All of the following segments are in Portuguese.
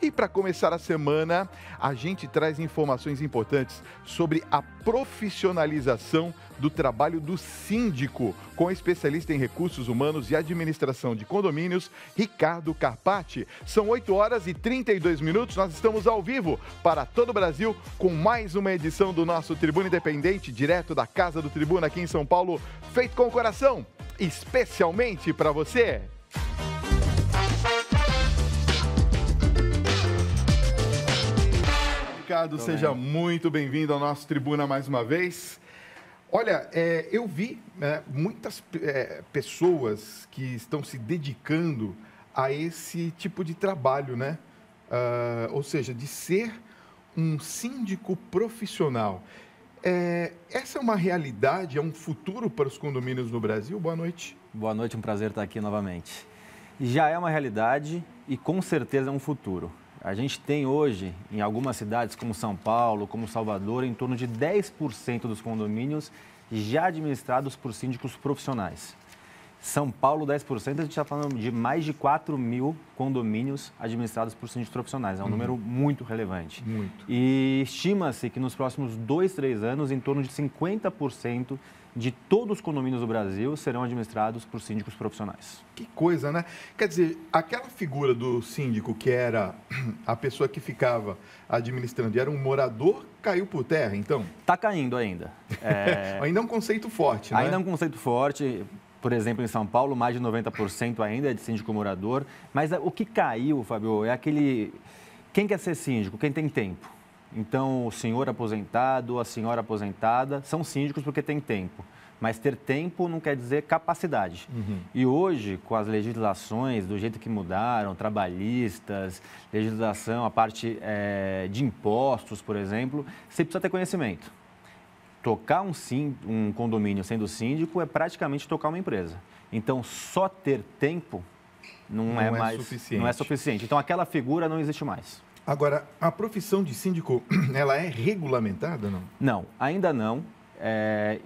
E para começar a semana, a gente traz informações importantes sobre a profissionalização do trabalho do síndico, com o especialista em recursos humanos e administração de condomínios, Ricardo Carpati. São 8h32, nós estamos ao vivo para todo o Brasil com mais uma edição do nosso Tribuna Independente, direto da Casa do Tribuna aqui em São Paulo, feito com o coração, especialmente para você. Ricardo, seja muito bem-vindo ao nosso Tribuna mais uma vez. Olha, eu vi muitas pessoas que estão se dedicando a esse tipo de trabalho, né? Ou seja, de ser um síndico profissional. Essa é uma realidade, é um futuro para os condomínios no Brasil? Boa noite. Boa noite, um prazer estar aqui novamente. Já é uma realidade e com certeza é um futuro. A gente tem hoje, em algumas cidades como São Paulo, como Salvador, em torno de 10% dos condomínios já administrados por síndicos profissionais. São Paulo, 10%, a gente está falando de mais de 4 mil condomínios administrados por síndicos profissionais. É um número muito relevante. Muito. E estima-se que nos próximos 2, 3 anos, em torno de 50% de todos os condomínios do Brasil serão administrados por síndicos profissionais. Que coisa, né? Quer dizer, aquela figura do síndico que era a pessoa que ficava administrando e era um morador, caiu por terra, então? Está caindo ainda. Ainda é um conceito forte, né? Ainda é um conceito forte. Por exemplo, em São Paulo, mais de 90% ainda é de síndico morador. Mas o que caiu, Fábio, é aquele... Quem quer ser síndico? Quem tem tempo. Então, o senhor aposentado, a senhora aposentada, são síndicos porque tem tempo. Mas ter tempo não quer dizer capacidade. E hoje, com as legislações do jeito que mudaram, trabalhistas, legislação, a parte de impostos, por exemplo, você precisa ter conhecimento. Tocar um condomínio sendo síndico é praticamente tocar uma empresa. Então, só ter tempo não é suficiente. Então, aquela figura não existe mais. Agora, a profissão de síndico, ela é regulamentada, não? Não, ainda não.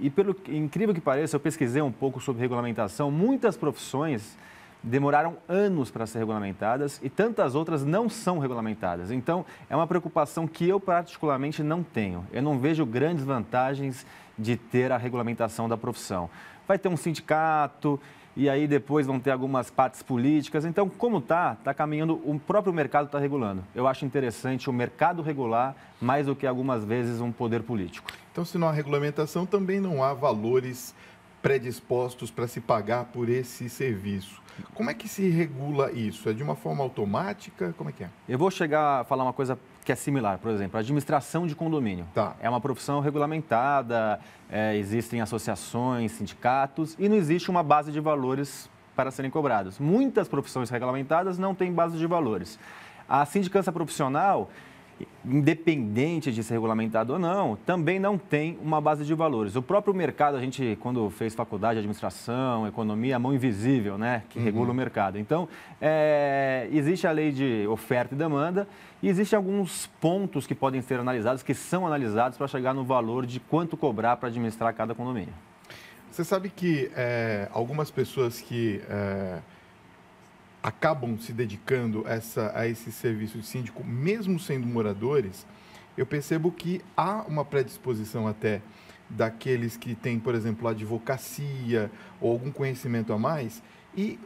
E pelo incrível que pareça, eu pesquisei um pouco sobre regulamentação. Muitas profissões demoraram anos para ser regulamentadas e tantas outras não são regulamentadas. Então, é uma preocupação que eu particularmente não tenho. Eu não vejo grandes vantagens de ter a regulamentação da profissão. Vai ter um sindicato e aí depois vão ter algumas partes políticas. Então, como está caminhando, o próprio mercado está regulando. Eu acho interessante o mercado regular mais do que algumas vezes um poder político. Então, se não há regulamentação, também não há valores predispostos para se pagar por esse serviço. Como é que se regula isso? É de uma forma automática? Como é que é? Eu vou chegar a falar uma coisa que é similar, por exemplo, a administração de condomínio. Tá. É uma profissão regulamentada, existem associações, sindicatos e não existe uma base de valores para serem cobrados. Muitas profissões regulamentadas não têm base de valores. A sindicância profissional, independente de ser regulamentado ou não, também não tem uma base de valores. O próprio mercado, a gente, quando fez faculdade de administração, economia, a mão invisível, né, que regula o mercado. Então, existe a lei de oferta e demanda e existem alguns pontos que podem ser analisados, que são analisados para chegar no valor de quanto cobrar para administrar cada condomínio. Você sabe que algumas pessoas que acabam se dedicando a esse serviço de síndico, mesmo sendo moradores, eu percebo que há uma predisposição até daqueles que têm, por exemplo, advocacia ou algum conhecimento a mais, e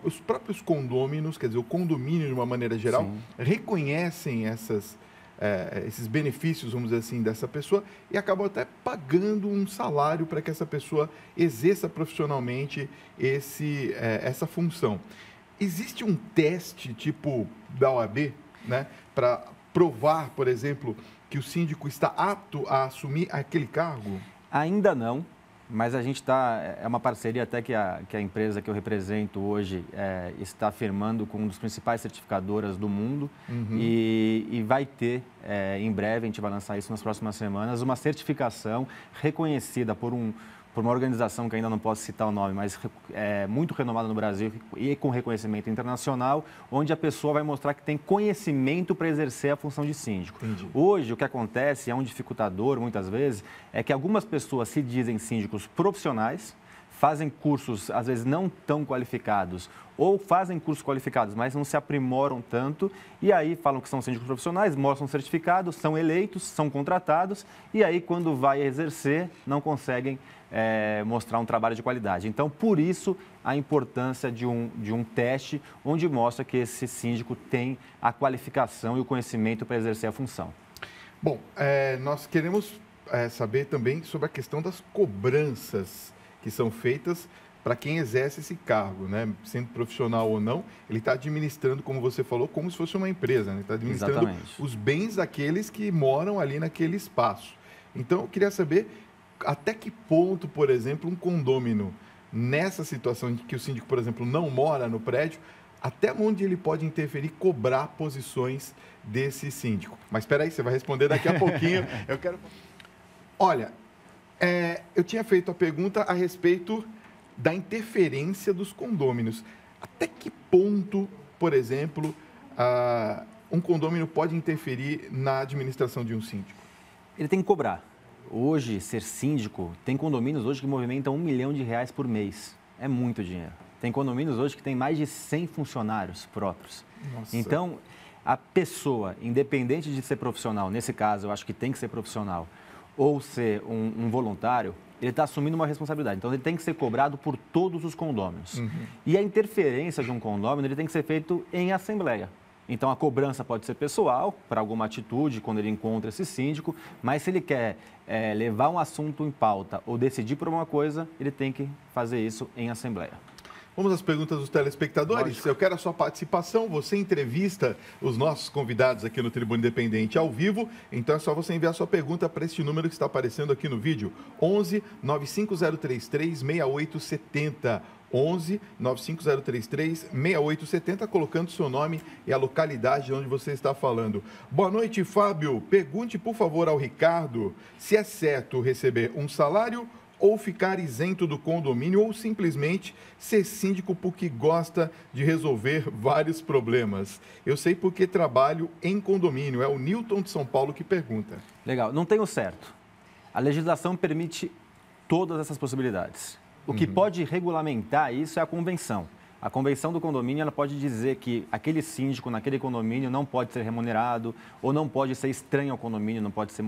os próprios condôminos, quer dizer, o condomínio de uma maneira geral, Sim, reconhecem esses benefícios, vamos dizer assim, dessa pessoa e acabam até pagando um salário para que essa pessoa exerça profissionalmente essa função. Existe um teste tipo da OAB, né, para provar, por exemplo, que o síndico está apto a assumir aquele cargo? ainda não, mas a gente está, é uma parceria até que a empresa que eu represento hoje está firmando com uma das principais certificadoras do mundo e vai ter, em breve, a gente vai lançar isso nas próximas semanas, uma certificação reconhecida por uma organização que ainda não posso citar o nome, mas muito renomada no Brasil e com reconhecimento internacional, onde a pessoa vai mostrar que tem conhecimento para exercer a função de síndico. Entendi. Hoje, o que acontece, é um dificultador muitas vezes, é que algumas pessoas se dizem síndicos profissionais, fazem cursos, às vezes, não tão qualificados, ou fazem cursos qualificados, mas não se aprimoram tanto, e aí falam que são síndicos profissionais, mostram certificados, são eleitos, são contratados, e aí, quando vai exercer, não conseguem mostrar um trabalho de qualidade. Então, por isso, a importância de um teste onde mostra que esse síndico tem a qualificação e o conhecimento para exercer a função. Bom, nós queremos saber também sobre a questão das cobranças que são feitas para quem exerce esse cargo, né? Sendo profissional ou não, ele está administrando, como você falou, como se fosse uma empresa, né? Está administrando Exatamente. os bens daqueles que moram ali naquele espaço. Então, eu queria saber até que ponto, por exemplo, um condômino, nessa situação de que o síndico, por exemplo, não mora no prédio, até onde ele pode interferir, cobrar posições desse síndico. Mas espera aí, você vai responder daqui a pouquinho. Eu quero... Olha, eu tinha feito a pergunta a respeito da interferência dos condôminos. Até que ponto, por exemplo, um condômino pode interferir na administração de um síndico? Ele tem que cobrar. Hoje, ser síndico, tem condomínios hoje que movimentam R$1 milhão por mês. É muito dinheiro. Tem condomínios hoje que tem mais de 100 funcionários próprios. Nossa. Então, a pessoa, independente de ser profissional, nesse caso eu acho que tem que ser profissional, ou ser um voluntário, ele está assumindo uma responsabilidade. Então, ele tem que ser cobrado por todos os condôminos. Uhum. E a interferência de um condômino, ele tem que ser feito em assembleia. Então, a cobrança pode ser pessoal, para alguma atitude, quando ele encontra esse síndico, mas se ele quer levar um assunto em pauta ou decidir por uma coisa, ele tem que fazer isso em assembleia. Vamos às perguntas dos telespectadores. Lógico. Eu quero a sua participação. Você entrevista os nossos convidados aqui no Tribuna Independente ao vivo. Então é só você enviar sua pergunta para este número que está aparecendo aqui no vídeo. 11 95033 6870. 11 95033 6870, colocando seu nome e a localidade de onde você está falando. Boa noite, Fábio. Pergunte, por favor, ao Ricardo se é certo receber um salário ou ficar isento do condomínio, ou simplesmente ser síndico porque gosta de resolver vários problemas. Eu sei porque trabalho em condomínio. É o Newton de São Paulo que pergunta. Legal. Não tem o certo. A legislação permite todas essas possibilidades. O que pode regulamentar isso é a convenção. A convenção do condomínio, ela pode dizer que aquele síndico naquele condomínio não pode ser remunerado, ou não pode ser estranho ao condomínio, não pode ser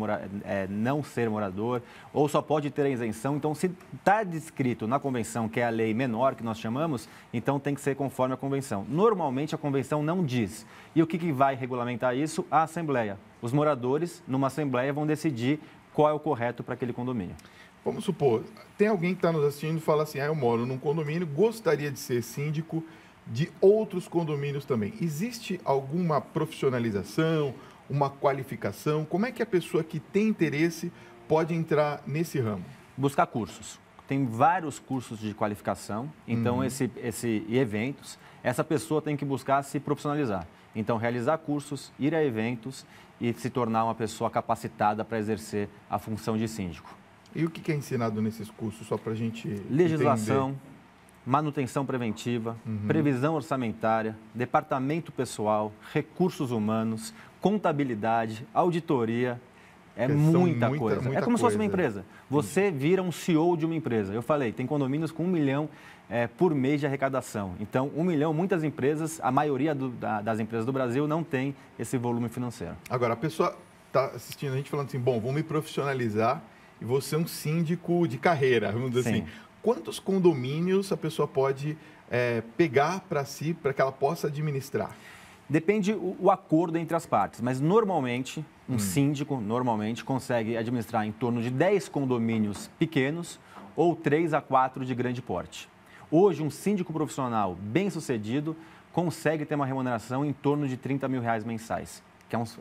não ser morador, ou só pode ter a isenção. Então, se está descrito na convenção, que é a lei menor que nós chamamos, então tem que ser conforme a convenção. Normalmente, a convenção não diz. E o que vai regulamentar isso? A Assembleia. Os moradores, numa Assembleia, vão decidir qual é o correto para aquele condomínio. Vamos supor, tem alguém que está nos assistindo e fala assim, eu moro num condomínio, gostaria de ser síndico de outros condomínios também. Existe alguma profissionalização, uma qualificação? Como é que a pessoa que tem interesse pode entrar nesse ramo? Buscar cursos. Tem vários cursos de qualificação, então e eventos. Essa pessoa tem que buscar se profissionalizar. Então, realizar cursos, ir a eventos e se tornar uma pessoa capacitada para exercer a função de síndico. E o que é ensinado nesses cursos, só para a gente legislação, entender? Manutenção preventiva, previsão orçamentária, departamento pessoal, recursos humanos, contabilidade, auditoria. É muita coisa. É como se fosse uma empresa. Você vira um CEO de uma empresa. Eu falei, tem condomínios com 1 milhão por mês de arrecadação. Então, 1 milhão, muitas empresas, a maioria das empresas do Brasil não tem esse volume financeiro. Agora, a pessoa está assistindo a gente falando assim, bom, vou me profissionalizar e vou ser um síndico de carreira, vamos dizer assim. Quantos condomínios a pessoa pode pegar para si, para que ela possa administrar? Depende o acordo entre as partes, mas normalmente, um síndico consegue administrar em torno de 10 condomínios pequenos ou 3 a 4 de grande porte. Hoje, um síndico profissional bem-sucedido consegue ter uma remuneração em torno de R$30 mil mensais,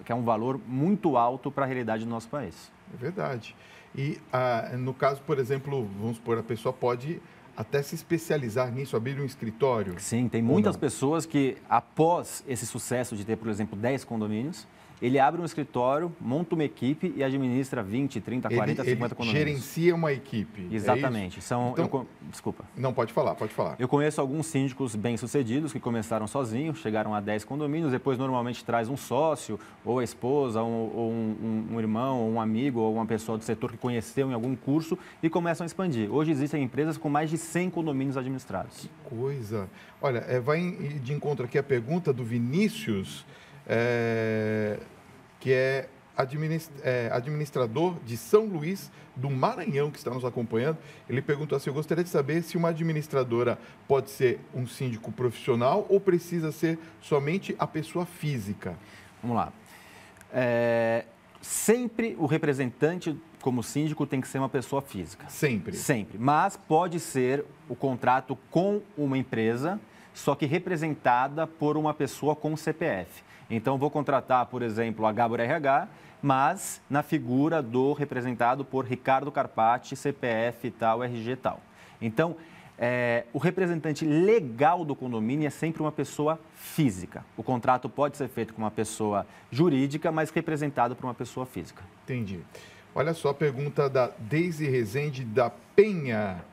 que é um valor muito alto para a realidade do nosso país. É verdade. E, no caso, por exemplo, vamos supor, a pessoa pode até se especializar nisso, abrir um escritório? Sim, tem muitas pessoas que, após esse sucesso de ter, por exemplo, 10 condomínios, ele abre um escritório, monta uma equipe e administra 20, 30, 40, 50 condomínios. Ele gerencia uma equipe. Exatamente. Então, desculpa. Não, pode falar, pode falar. Eu conheço alguns síndicos bem-sucedidos que começaram sozinhos, chegaram a 10 condomínios, depois normalmente traz um sócio, ou a esposa, ou um irmão, ou um amigo, ou uma pessoa do setor que conheceu em algum curso e começam a expandir. Hoje existem empresas com mais de 100 condomínios administrados. Que coisa! Olha, vai de encontro aqui a pergunta do Vinícius, que é administrador de São Luís do Maranhão, que está nos acompanhando. Ele perguntou assim: eu gostaria de saber se uma administradora pode ser um síndico profissional ou precisa ser somente a pessoa física? Vamos lá. Sempre o representante como síndico tem que ser uma pessoa física. Sempre? Sempre. Mas pode ser o contrato com uma empresa, só que representada por uma pessoa com CPF. Então, vou contratar, por exemplo, a Gabor RH, mas na figura do representado por Ricardo Carpati, CPF tal, RG tal. Então, o representante legal do condomínio é sempre uma pessoa física. O contrato pode ser feito com uma pessoa jurídica, mas representado por uma pessoa física. Entendi. Olha só a pergunta da Deise Rezende da Penha.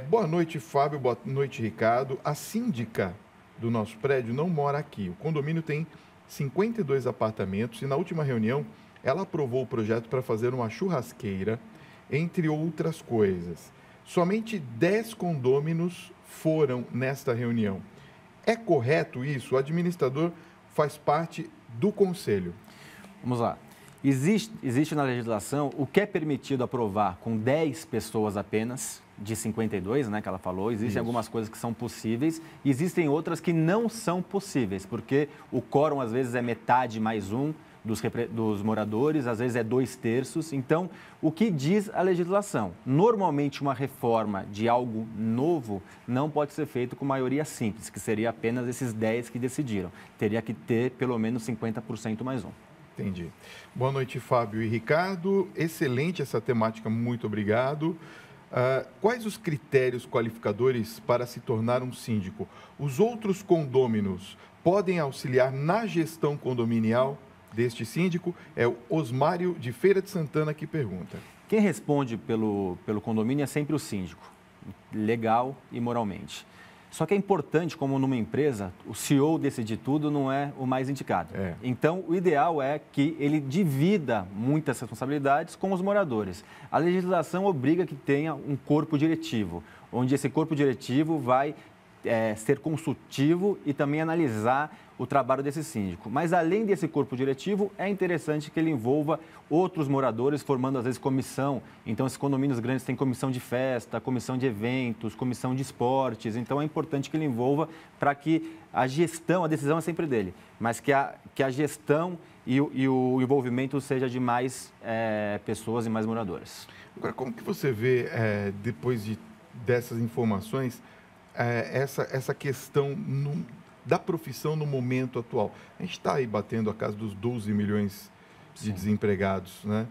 Boa noite, Fábio. Boa noite, Ricardo. A síndica do nosso prédio não mora aqui. O condomínio tem 52 apartamentos e na última reunião ela aprovou o projeto para fazer uma churrasqueira, entre outras coisas. Somente 10 condôminos foram nesta reunião. É correto isso? O administrador faz parte do conselho. Vamos lá. Existe na legislação o que é permitido aprovar com 10 pessoas apenas, de 52, né, que ela falou. Existem algumas coisas que são possíveis, existem outras que não são possíveis, porque o quórum às vezes é metade mais um dos moradores, às vezes é 2/3. Então, o que diz a legislação? Normalmente, uma reforma de algo novo não pode ser feito com maioria simples, que seria apenas esses 10 que decidiram. Teria que ter pelo menos 50% mais um. Entendi. Boa noite, Fábio e Ricardo. Excelente essa temática, muito obrigado. Quais os critérios qualificadores para se tornar um síndico? Os outros condôminos podem auxiliar na gestão condominial deste síndico? É o Osmário de Feira de Santana que pergunta. Quem responde pelo condomínio é sempre o síndico, legal e moralmente. Só que é importante, como numa empresa, o CEO decidir tudo não é o mais indicado. Então, o ideal é que ele divida muitas responsabilidades com os moradores. A legislação obriga que tenha um corpo diretivo, onde esse corpo diretivo vai ser consultivo e também analisar o trabalho desse síndico. Mas, além desse corpo diretivo, é interessante que ele envolva outros moradores, formando, às vezes, comissão. Então, esses condomínios grandes têm comissão de festa, comissão de eventos, comissão de esportes. Então, é importante que ele envolva para que a gestão, a decisão é sempre dele, mas que a gestão e o envolvimento seja de mais pessoas e mais moradores. Agora, como que você vê, depois dessas informações, essa questão da profissão no momento atual? A gente está aí batendo a casa dos 12 milhões de desempregados, né?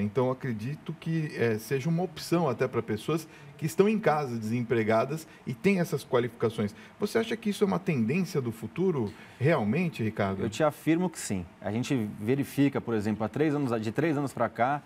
Então, acredito que seja uma opção até para pessoas que estão em casa desempregadas e têm essas qualificações. Você acha que isso é uma tendência do futuro realmente, Ricardo? Eu te afirmo que sim. A gente verifica, por exemplo, de 3 anos para cá,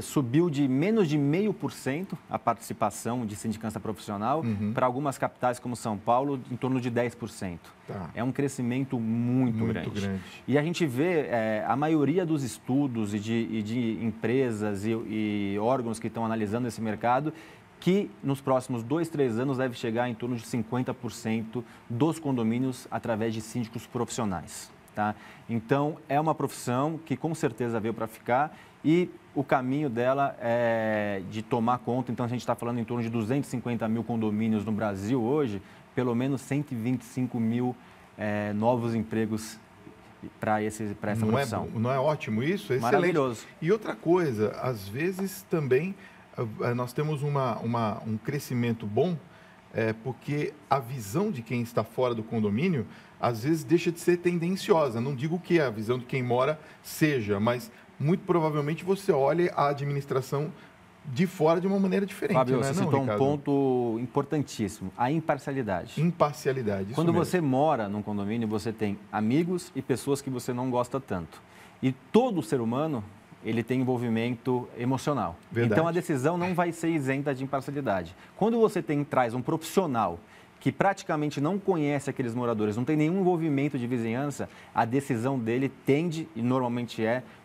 subiu de menos de 0,5% a participação de sindicância profissional para algumas capitais como São Paulo, em torno de 10%. Tá. É um crescimento muito grande. E a gente vê a maioria dos estudos e de empresas e órgãos que estão analisando esse mercado, que nos próximos 2, 3 anos deve chegar em torno de 50% dos condomínios através de síndicos profissionais. Tá? Então, é uma profissão que com certeza veio para ficar e o caminho dela é de tomar conta. Então, a gente está falando em torno de 250 mil condomínios no Brasil hoje, pelo menos 125 mil novos empregos para essa profissão. Não é ótimo isso? É maravilhoso. Excelente. E outra coisa, às vezes também nós temos um crescimento bom, porque a visão de quem está fora do condomínio, às vezes, deixa de ser tendenciosa. Não digo que a visão de quem mora seja, mas muito provavelmente você olha a administração de fora de uma maneira diferente. Fábio, você citou um ponto importantíssimo, a imparcialidade. Imparcialidade, isso Quando mesmo. Você mora num condomínio, você tem amigos e pessoas que você não gosta tanto. E todo ser humano, ele tem envolvimento emocional. Verdade. Então, a decisão não vai ser isenta de imparcialidade. Quando você traz um profissional que praticamente não conhece aqueles moradores, não tem nenhum envolvimento de vizinhança, a decisão dele tende, e normalmente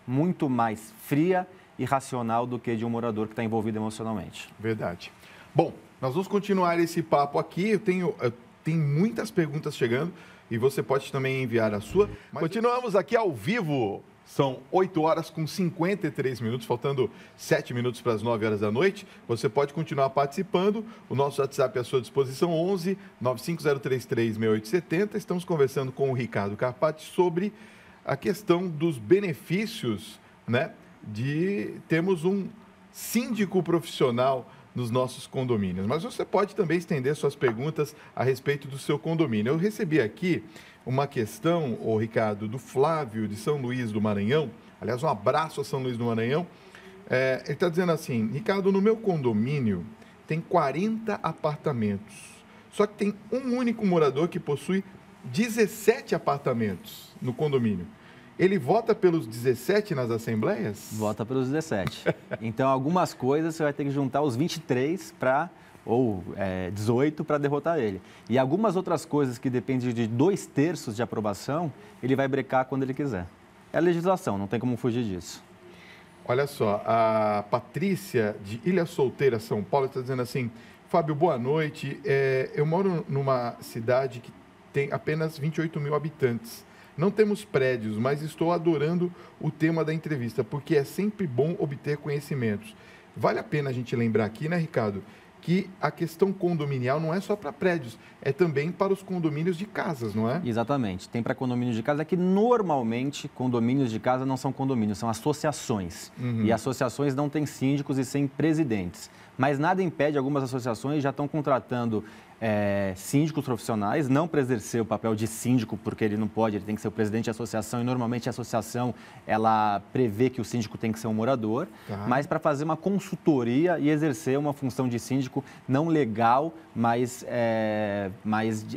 muito mais fria e racional do que de um morador que está envolvido emocionalmente. Verdade. Bom, Nós vamos continuar esse papo aqui. Eu tenho muitas perguntas chegando e você pode também enviar a sua. Mas... Continuamos aqui ao vivo. São 8 horas com 53 minutos, faltando 7 minutos para as 9 horas da noite. Você pode continuar participando. O nosso WhatsApp é à sua disposição, 11 95033 6870. Estamos conversando com o Ricardo Carpati sobre a questão dos benefícios, né, de termos um síndico profissional nos nossos condomínios. Mas você pode também estender suas perguntas a respeito do seu condomínio. Eu recebi aqui uma questão, Ricardo, do Flávio de São Luís do Maranhão. Aliás, um abraço a São Luís do Maranhão. Ele está dizendo assim: Ricardo, no meu condomínio tem 40 apartamentos, só que tem um único morador que possui 17 apartamentos no condomínio. Ele vota pelos 17 nas assembleias? Vota pelos 17. Então, algumas coisas você vai ter que juntar os 23 ou 18 para derrotar ele. E algumas outras coisas que dependem de 2/3 de aprovação, ele vai brecar quando ele quiser. É a legislação, não tem como fugir disso. Olha só, a Patrícia de Ilha Solteira, São Paulo, está dizendo assim: Fábio, boa noite. Eu moro numa cidade que tem apenas 28 mil habitantes. Não temos prédios, mas estou adorando o tema da entrevista, porque é sempre bom obter conhecimentos. Vale a pena a gente lembrar aqui, né, Ricardo, que a questão condominial não é só para prédios, é também para os condomínios de casas, não é? Exatamente. Tem para condomínios de casa, que normalmente condomínios de casa não são condomínios, são associações. Uhum. E associações não têm síndicos e sem presidentes. Mas nada impede, algumas associações já estão contratando síndicos profissionais, não para exercer o papel de síndico, porque ele não pode, ele tem que ser o presidente da associação, e normalmente a associação, ela prevê que o síndico tem que ser um morador, mas para fazer uma consultoria e exercer uma função de síndico não legal, mas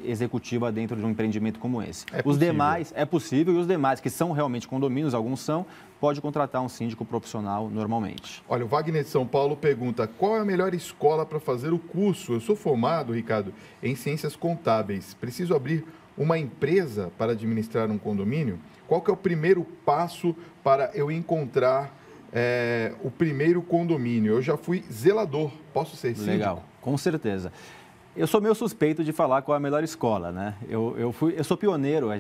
executiva dentro de um empreendimento como esse. Os demais, é possível, e os demais, que são realmente condomínios, alguns são, pode contratar um síndico profissional normalmente. Olha, o Wagner de São Paulo pergunta: qual é a melhor escola para fazer o curso? Eu sou formado, Ricardo, em ciências contábeis. Preciso abrir uma empresa para administrar um condomínio? Qual que é o primeiro passo para eu encontrar o primeiro condomínio? Eu já fui zelador, posso ser síndico? Legal, com certeza. Eu sou meio suspeito de falar qual é a melhor escola, né? Eu sou pioneiro,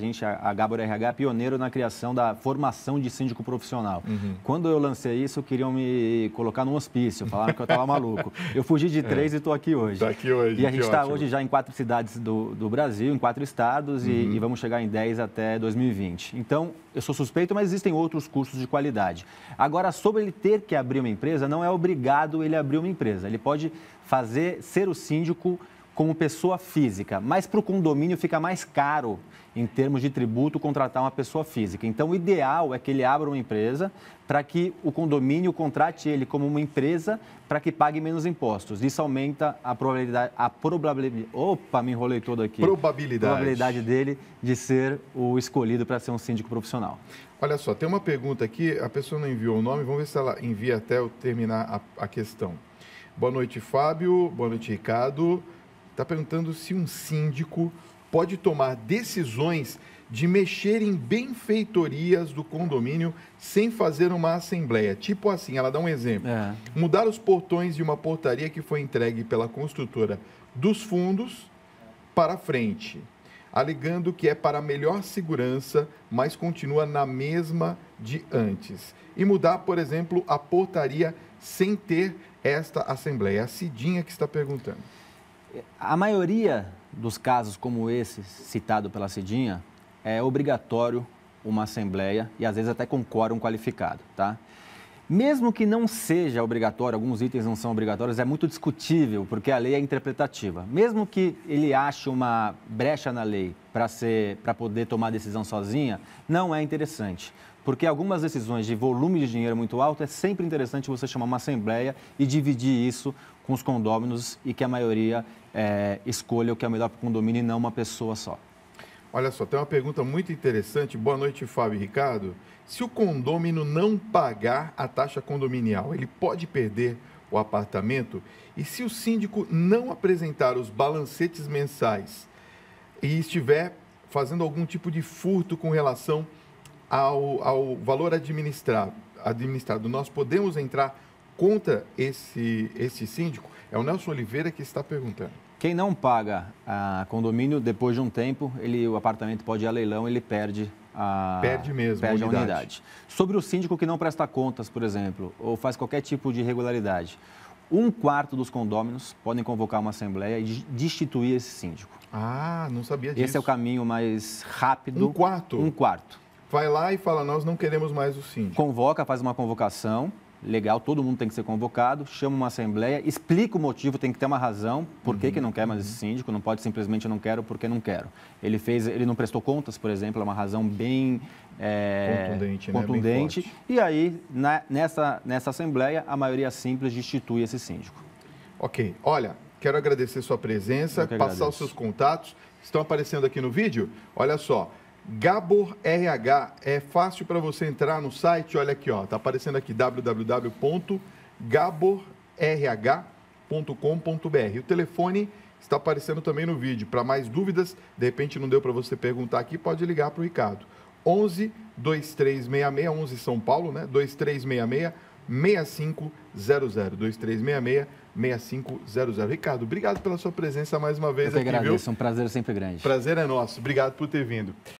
a Gabor RH é pioneiro na criação da formação de síndico profissional. Uhum. Quando eu lancei isso, queriam me colocar num hospício, falaram que eu estava maluco. Eu fugi de 3 e estou aqui hoje. Está aqui hoje. E a gente está hoje já em 4 cidades do Brasil, em 4 estados, e vamos chegar em 10 até 2020. Então, eu sou suspeito, mas existem outros cursos de qualidade. Agora, sobre ele ter que abrir uma empresa, não é obrigado ele abrir uma empresa. Ele pode ser o síndico como pessoa física, mas para o condomínio fica mais caro, em termos de tributo, contratar uma pessoa física. Então, o ideal é que ele abra uma empresa para que o condomínio contrate ele como uma empresa para que pague menos impostos. Isso aumenta a probabilidade... Opa, me enrolei todo aqui. Probabilidade dele de ser o escolhido para ser um síndico profissional. Olha só, tem uma pergunta aqui, a pessoa não enviou o nome, vamos ver se ela envia até eu terminar a questão. Boa noite, Fábio. Boa noite, Ricardo. Está perguntando se um síndico pode tomar decisões de mexer em benfeitorias do condomínio sem fazer uma assembleia. Tipo assim, ela dá um exemplo. Mudar os portões de uma portaria que foi entregue pela construtora dos fundos para frente, alegando que é para melhor segurança, mas continua na mesma de antes. E mudar, por exemplo, a portaria sem ter esta assembleia. A Cidinha que está perguntando. A maioria dos casos como esse, citado pela Cidinha, é obrigatório uma assembleia e às vezes até com quórum qualificado, tá? Mesmo que não seja obrigatório, alguns itens não são obrigatórios, é muito discutível, porque a lei é interpretativa. Mesmo que ele ache uma brecha na lei para poder tomar decisão sozinha, não é interessante. Porque algumas decisões de volume de dinheiro muito alto, é sempre interessante você chamar uma assembleia e dividir isso com os condôminos e que a maioria escolha o que é melhor para o condomínio e não uma pessoa só. Olha só, tem uma pergunta muito interessante. Boa noite, Fábio e Ricardo. Se o condômino não pagar a taxa condominial, ele pode perder o apartamento? E se o síndico não apresentar os balancetes mensais e estiver fazendo algum tipo de furto com relação ao valor administrado, nós podemos entrar contra esse síndico? É o Nelson Oliveira que está perguntando. Quem não paga a condomínio, depois de um tempo, o apartamento pode ir a leilão, ele perde a unidade. Sobre o síndico que não presta contas, por exemplo, ou faz qualquer tipo de irregularidade, 1/4 dos condôminos podem convocar uma assembleia e destituir esse síndico. Ah, não sabia disso. Esse é o caminho mais rápido. 1/4? 1/4. Vai lá e fala, nós não queremos mais o síndico. Convoca, faz uma convocação, legal, todo mundo tem que ser convocado, chama uma assembleia, explica o motivo, tem que ter uma razão, por que não quer mais esse síndico, não pode simplesmente não quero porque não quero. Ele não prestou contas, por exemplo, é uma razão bem contundente. Né? Bem e aí, nessa assembleia, a maioria simples destitui esse síndico. Ok. Olha, quero agradecer sua presença, passar os seus contatos, estão aparecendo aqui no vídeo. Olha só. Gabor RH, é fácil para você entrar no site, olha aqui, ó, tá aparecendo aqui www.gaborrh.com.br. O telefone está aparecendo também no vídeo. Para mais dúvidas, de repente não deu para você perguntar aqui, pode ligar para o Ricardo. 11 2366, 11 São Paulo, né? 2366 6500, 2366-6500. Ricardo, obrigado pela sua presença mais uma vez aqui, viu? Eu que agradeço, é um prazer sempre grande. Prazer é nosso, obrigado por ter vindo.